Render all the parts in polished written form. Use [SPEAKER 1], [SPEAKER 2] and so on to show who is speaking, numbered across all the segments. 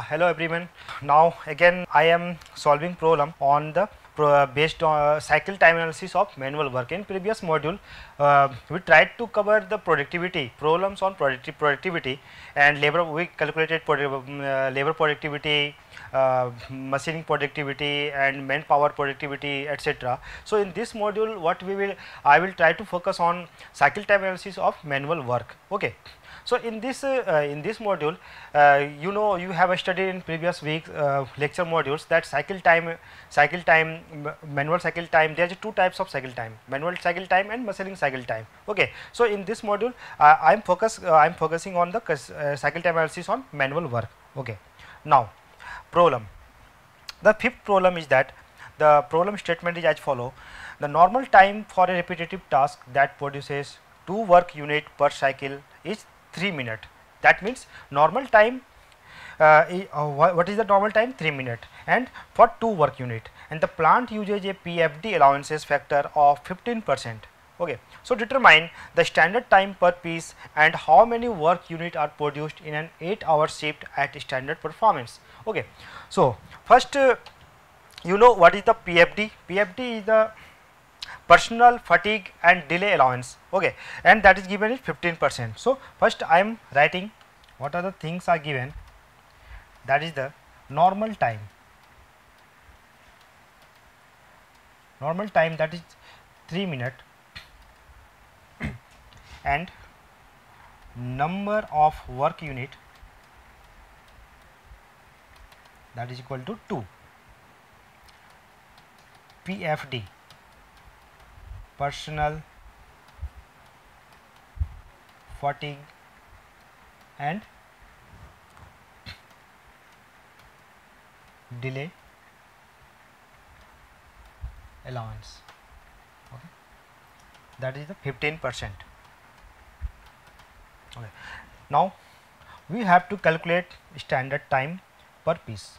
[SPEAKER 1] Hello everyone. Now again I am solving problem on the based on cycle time analysis of manual work. In previous module we tried to cover the productivity problems on productivity and labor. We calculated labor productivity, machining productivity and manpower productivity, etc. So in this module what I will try to focus on cycle time analysis of manual work. Okay. So in this module, you know, you have studied in previous week lecture modules that manual cycle time. There are two types of cycle time: manual cycle time and machining cycle time. Okay. So in this module, I am focusing on the cycle time analysis on manual work. Okay. Now, problem. The fifth problem is that the problem statement is as follow: the normal time for a repetitive task that produces 2 work unit per cycle is 3 minutes. That means normal time, what is the normal time? 3 minutes, and for 2 work unit, and the plant uses a PFD allowances factor of 15%. Okay. So determine the standard time per piece and how many work unit are produced in an 8-hour shift at standard performance. Okay. So first, you know what is the PFD? PFD is the personal fatigue and delay allowance. Okay. And that is given is 15%. So first I am writing what are the things are given. That is the normal time. Normal time, that is 3 minutes, and number of work unit, that is equal to 2. PFD, personal fatigue and delay allowance. Okay. That is the 15%. Okay. Now we have to calculate standard time per piece.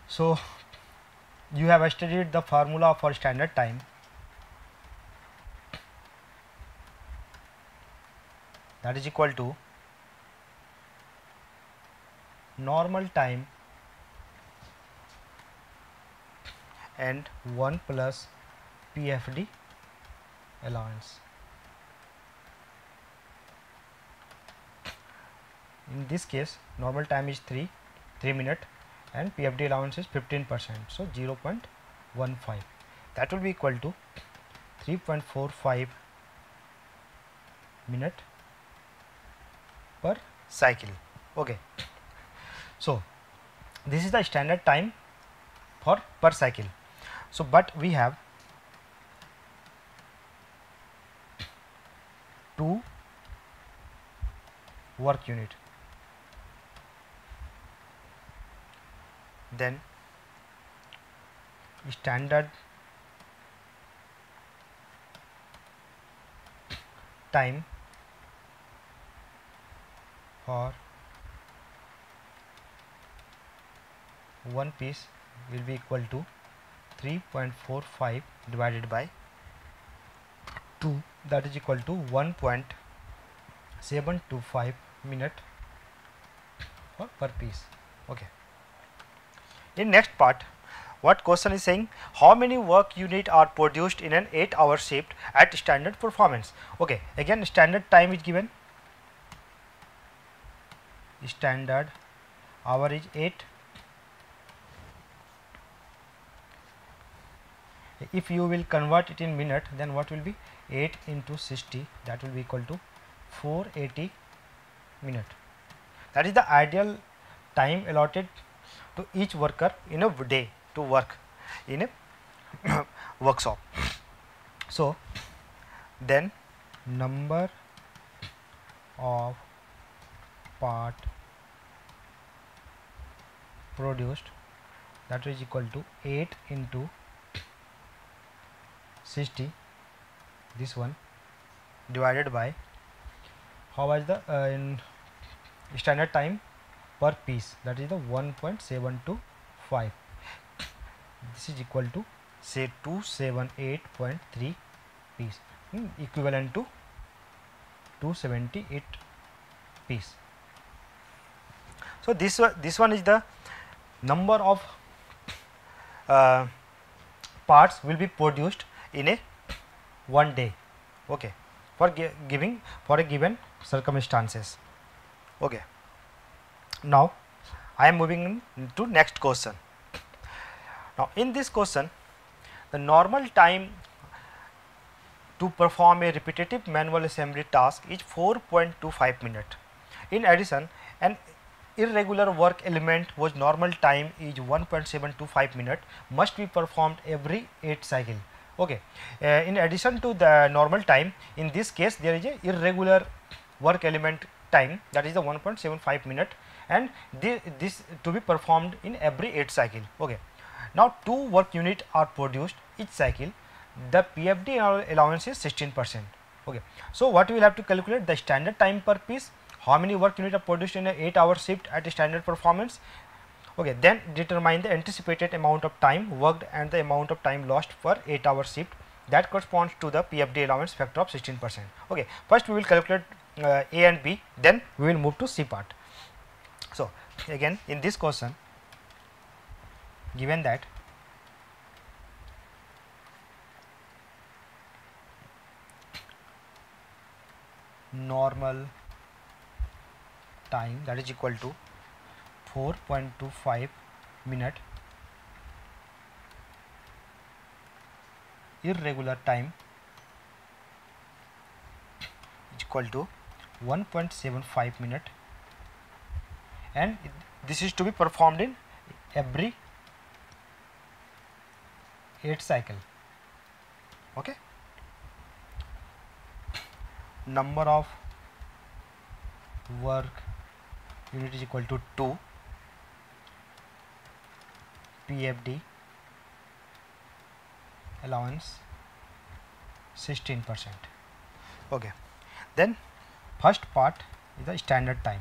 [SPEAKER 1] So you have studied the formula for standard time. That is equal to normal time and 1 plus PFD allowance. In this case normal time is 3 minutes and PFD allowance is 15%. So 0.15, that will be equal to 3.45 minute per cycle. Okay. So this is the standard time for per cycle. So but we have 2 work unit, then standard time for one piece will be equal to 3.45 divided by 2, that is equal to 1.725 minute per piece. Okay. In next part, what question is saying, how many work unit are produced in an 8-hour shift at standard performance. Okay. Again standard time is given, standard hour is 8. If you will convert it in minute, then what will be 8 into 60, that will be equal to 480 minute. That is the ideal time allotted to each worker in a day to work in a workshop. So then number of part produced that is equal to 8 into 60, this one, divided by how was the in standard time per piece, that is the 1.725. This is equal to say 278.3 piece, equivalent to 278 piece. So this one is the number of parts will be produced in a one day, okay, for a given circumstances. Okay. Now I am moving to next question. Now in this question, the normal time to perform a repetitive manual assembly task is 4.25 minutes. In addition, an irregular work element whose normal time is 1.725 minutes must be performed every 8 cycle. Okay. In addition to the normal time, in this case there is a irregular work element time, that is the 1.75 minute, and this to be performed in every 8 cycle. Okay. Now 2 work units are produced each cycle. The PFD allowance is 16%. Okay. So what we will have to calculate the standard time per piece, how many work units are produced in a 8-hour shift at a standard performance. Okay. Then determine the anticipated amount of time worked and the amount of time lost per 8-hour shift that corresponds to the PFD allowance factor of 16%. Okay. First we will calculate A and B, then we will move to C part. So again, in this question, given that normal time, that is equal to 4.25 minute, irregular time is equal to 1.75 minute, and this is to be performed in every 8 cycle. Okay. Number of work unit is equal to 2, PFD allowance 16%. Okay. Then first part is the standard time.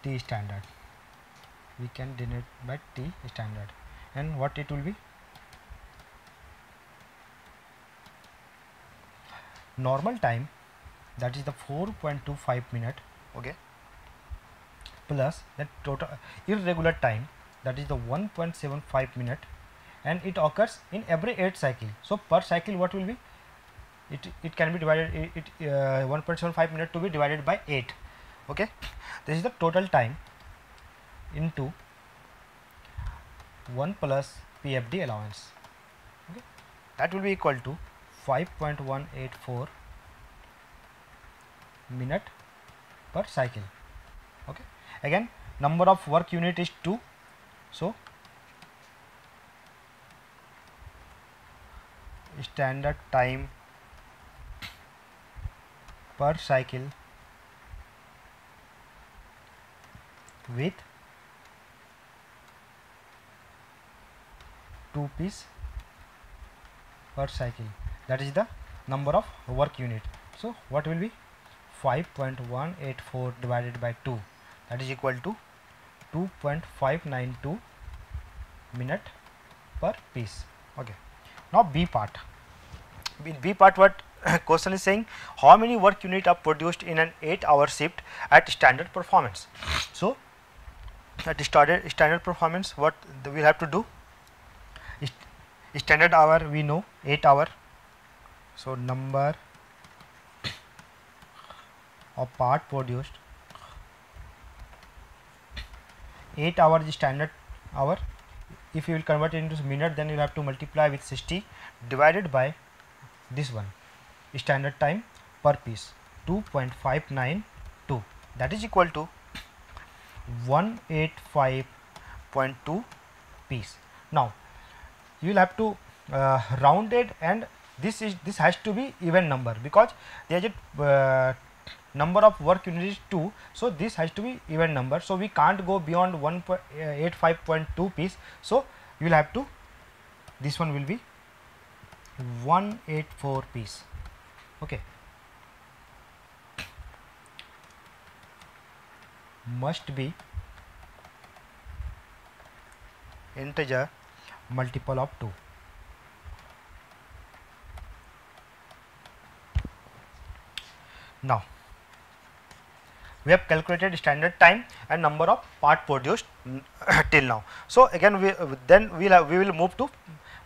[SPEAKER 1] T standard, we can denote by T standard, and what it will be, normal time, that is the 4.25 minute, okay, plus the total irregular time, that is the 1.75 minute, and it occurs in every 8 cycle. So per cycle what will be, it can be divided, 1.75 minute to be divided by 8. Okay. This is the total time into 1 plus PFD allowance. Okay. That will be equal to 5.184 minute per cycle. Okay. Again, number of work unit is 2. So standard time per cycle with 2 piece per cycle, that is the number of work unit. So what will be 5.184 divided by 2, that is equal to 2.592 minute per piece. Okay. Now B part. In B part, what question is saying, how many work unit are produced in an 8-hour shift at standard performance. So at standard performance, what we have to do, standard hour we know 8 hour, so number of part produced, 8 hours is standard hour. If you will convert it into minute, then you will have to multiply with 60 divided by this one, standard time per piece, 2.592, that is equal to 185.2 piece. Now you will have to round it, and this has to be even number, because there is a number of work unit is 2, so this has to be even number, so we can't go beyond 185.2 piece, so you will have to, this one will be 184 piece. Okay, must be integer multiple of 2. Now we have calculated standard time and number of part produced till now. So again we will move to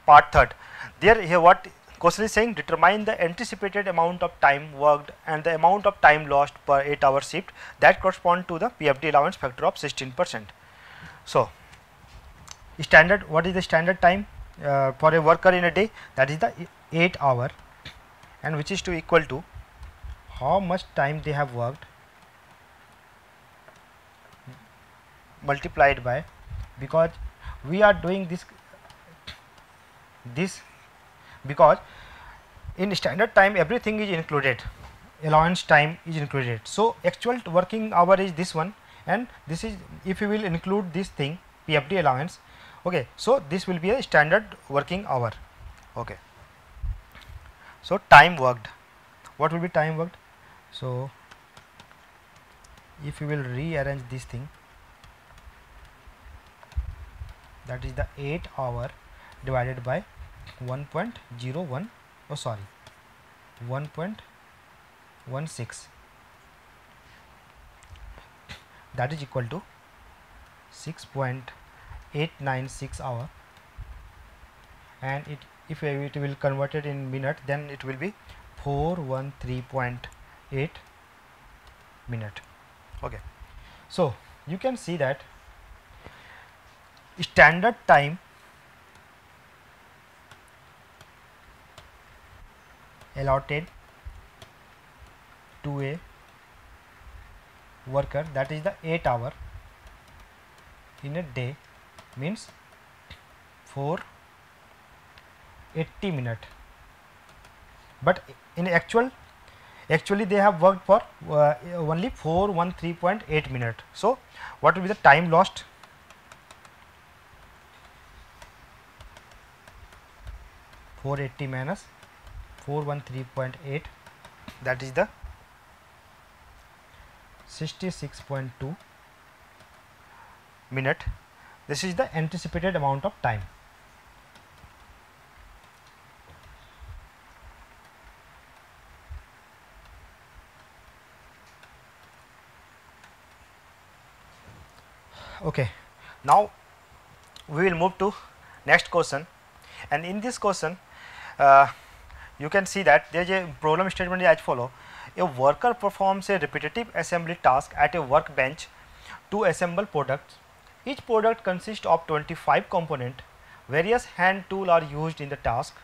[SPEAKER 1] part third. There here what question is saying, determine the anticipated amount of time worked and the amount of time lost per 8-hour shift that correspond to the PFD allowance factor of 16%. So standard, what is the standard time for a worker in a day? That is the 8 hour, and which is to equal to how much time they have worked multiplied by, because we are doing this because in standard time everything is included, allowance time is included. So actual working hour is this one, and this is, if you will include this thing PFD allowance, okay, so this will be a standard working hour. Okay, so time worked, what will be time worked? So if you will rearrange this thing, that is the 8 hour divided by 1.01, oh sorry, 1.16, that is equal to 6.896 hour, and if it will convert it in minute, then it will be 413.8 minute. Okay, so you can see that standard time allotted to a worker, that is the 8 hour in a day, means 480 minute, but in actually they have worked for only 413.8 minute. So what will be the time lost? (480 minus 413.8), that is the 66.2 minute. This is the anticipated amount of time. Okay, now we will move to next question, and in this question you can see that there is a problem statement as follow. A worker performs a repetitive assembly task at a workbench to assemble products. Each product consists of 25 components. Various hand tools are used in the task.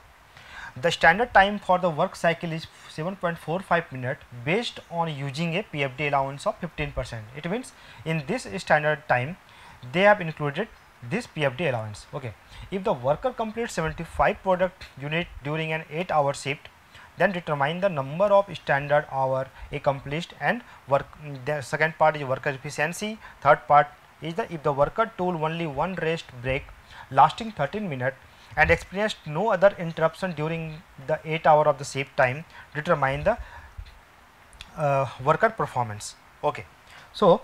[SPEAKER 1] The standard time for the work cycle is 7.45 minutes based on using a PFD allowance of 15%. It means in this standard time they have included this PFD allowance. Okay, if the worker completes 75 product unit during an 8-hour shift, then determine the number of standard hour accomplished and work. The second part is worker efficiency. Third part is the, if the worker took only one rest break lasting 13 minutes and experienced no other interruption during the 8 hour of the shift time, determine the worker performance. Okay, so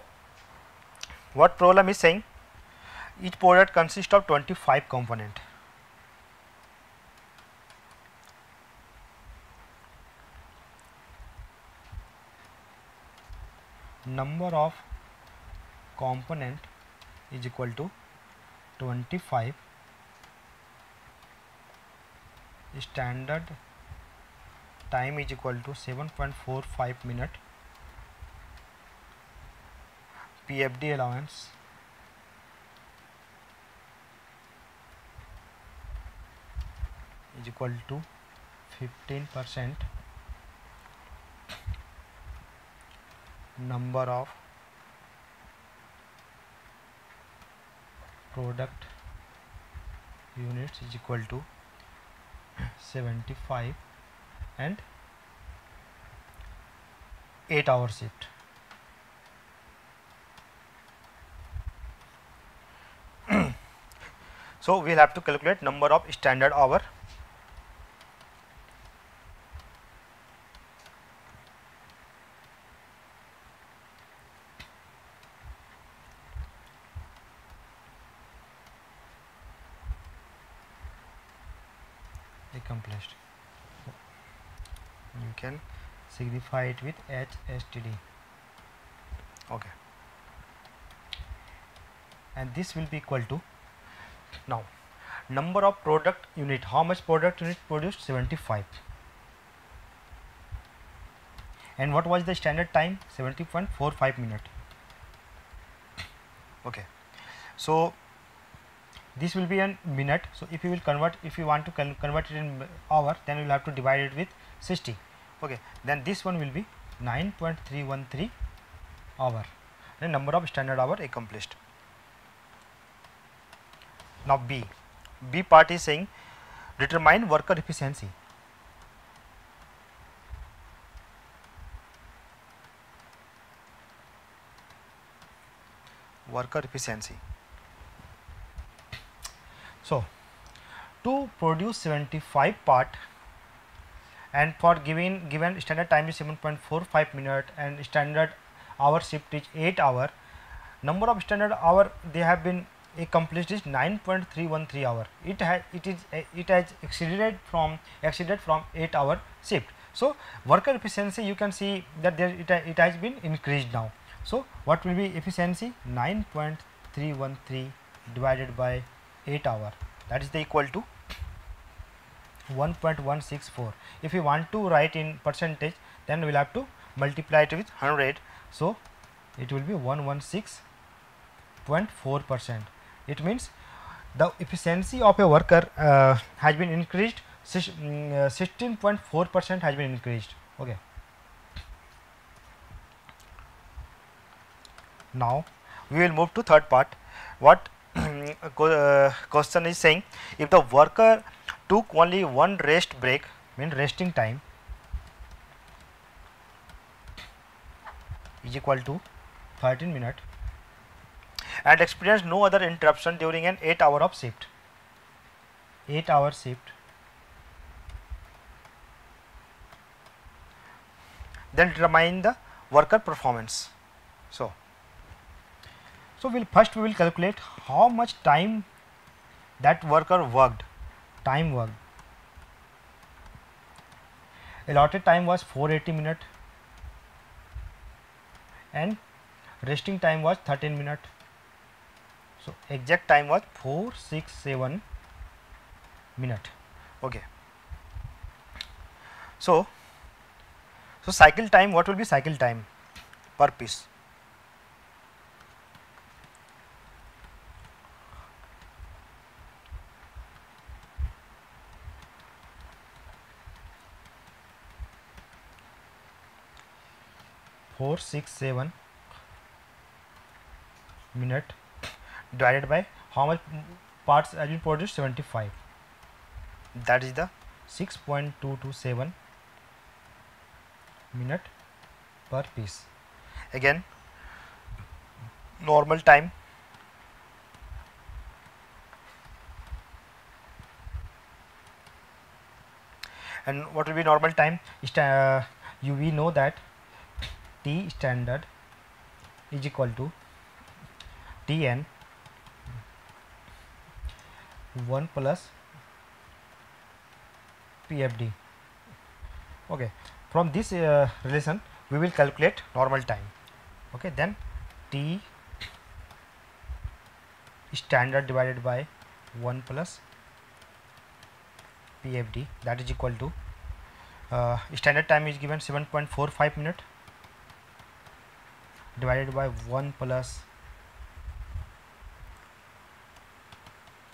[SPEAKER 1] what problem is saying, each product consists of 25 components. Number of component is equal to 25, standard time is equal to 7.45 minute, PFD allowance is equal to 15%, number of product units is equal to 75, and 8-hour shift. So we'll have to calculate number of standard hour. Accomplished. You can signify it with HSTD. Okay. And this will be equal to, now number of product unit, how much product unit produced? 75. And what was the standard time? 70.45 minute. Okay. So this will be in minute. So if you will convert, if you want to convert it in hour, then you will have to divide it with 60. Okay. Then this one will be 9.313 hour. The number of standard hour accomplished. Now B part is saying determine worker efficiency. Worker efficiency. So to produce 75 part, and for given standard time is 7.45 minute and standard hour shift is 8 hour, number of standard hour they have been accomplished is 9.313 hour. It has exceeded from 8 hour shift. So worker efficiency, you can see that it has been increased now. So what will be efficiency? 9.313 divided by 8 hour, that is the equal to 1.164. If you want to write in percentage, then we will have to multiply it with 100. So it will be 116.4%. It means the efficiency of a worker has been increased, 16.4% has been increased. Okay. Now we will move to third part. What question is saying, if the worker took only one rest break, mean resting time, is equal to 13 minutes and experienced no other interruption during an 8 hour of shift. 8 hour shift. Then determine the worker performance. So we will calculate how much time that worker worked. Time worked. Allotted time was 480 minutes and resting time was 13 minutes. So exact time was 467 minutes. Okay. So cycle time, what will be cycle time per piece? Four, 6, 7 minute divided by how much parts has been produced? 75. That is the 6.227 minute per piece. Again, normal time, and what will be normal time? We know that T standard is equal to Tn 1 plus PFD. Okay. From this relation we will calculate normal time. Okay. Then T standard divided by 1 plus PFD, that is equal to standard time is given 7.45 minute divided by 1 plus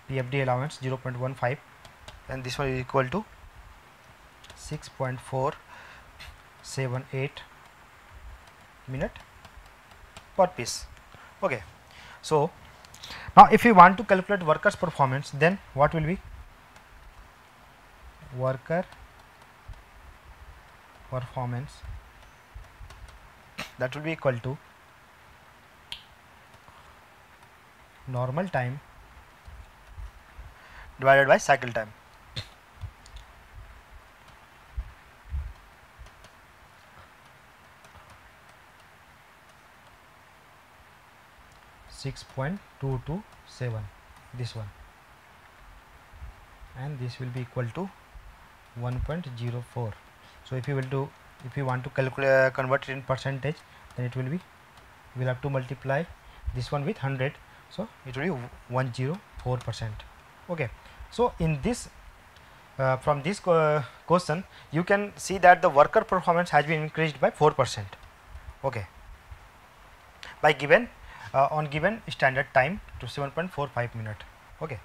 [SPEAKER 1] PFD allowance 0.15, and this one is equal to 6.478 minute per piece. Okay. So now if you want to calculate workers performance, then what will be? Worker performance that will be equal to normal time divided by cycle time. .227, this one, and this will be equal to 1.04. So if you want to calculate convert it in percentage, then it will be, we'll have to multiply this one with 100, so it will be 104%. Okay, so in this from this question you can see that the worker performance has been increased by 4%. Okay, by given on given standard time to 7.45 minute. Okay,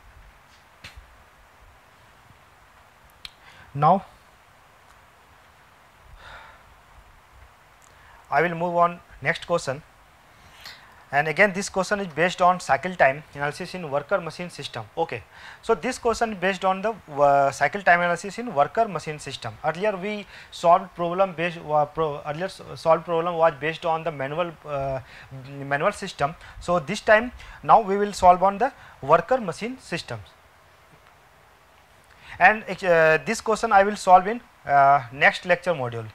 [SPEAKER 1] now I will move on next question, and again this question is based on cycle time analysis in worker machine system. Okay, so this question is based on the cycle time analysis in worker machine system. Earlier we solved problem based solved problem was based on the manual system. So this time now we will solve on the worker machine systems, and this question I will solve in next lecture module.